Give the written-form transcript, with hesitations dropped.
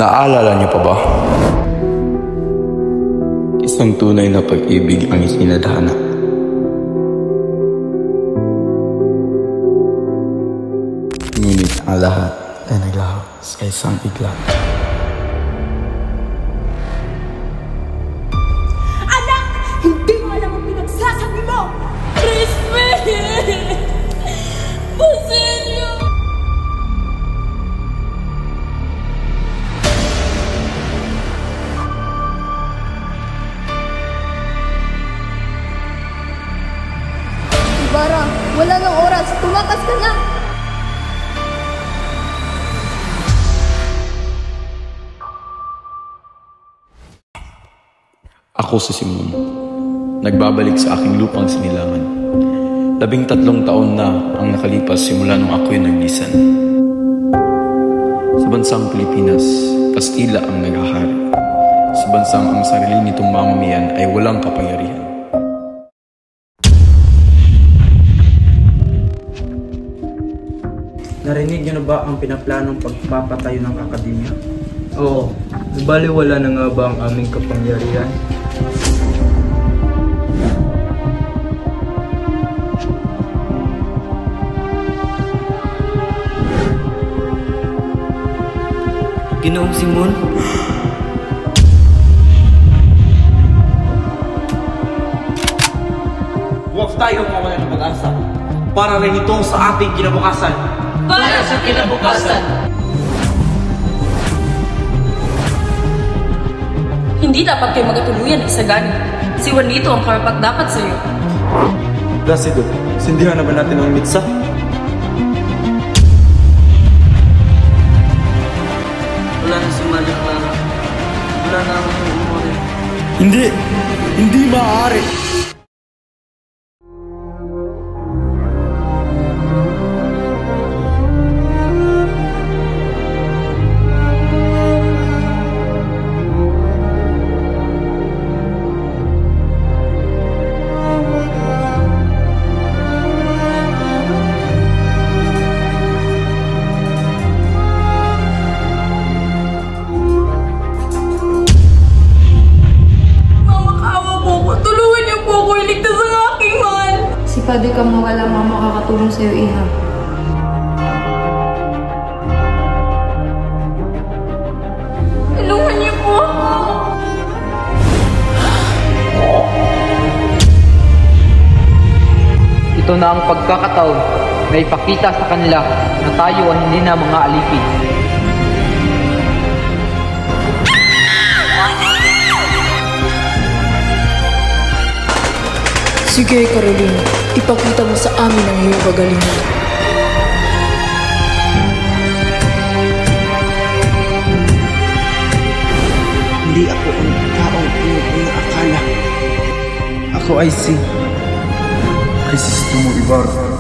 Naaalala niyo pa ba? Isang tunay na pag-ibig ang isinadhana. Ngunit ang lahat ay naglaho sa isang iglap. Anak! Hindi mo alam ang pinagsasabi mo! Crispy! Basilio! Ibarra, wala nang oras. Tumakas ka na! Ako si Simon. Nagbabalik sa aking lupang sinilangan. 13 taon na ang nakalipas simula nung ako'y naglisan. Sa bansang Pilipinas, Kastila ang naghahari. Sa bansang ang sarili nitong mamamayan ay walang kapangyarihan. Narinig niyo na ba ang pinaplanong pagpapatayo ng akademya? Oo. Nabaliwala na nga ba ang aming kapangyarihan? Ginoong Simon? Huwag tayong mawala ng pag-asa para rin itong sa ating kinabukasan. Para sa kinabukasan! Hindi dapat kayo magkatuluyan isagani. Si Juanito ang karapat-dapat sa iyo. Placido, sindihan na ba natin ang mitsa? Wala na si Malia Clara. Wala na ang umore. Hindi! Hindi maaari! Pwede ka mo walang makakatulong sa'yo, Iha. Tulungan niyo po ako! Ito na ang pagkakataon na ipakita sa kanila na tayo ay hindi na mga alipin. Sige, Carolina. Ipakita mo sa amin ang iyong kagalingan. Hindi ako ang taong iyong inaakala. Ako ay si Crisostomo Ibarra.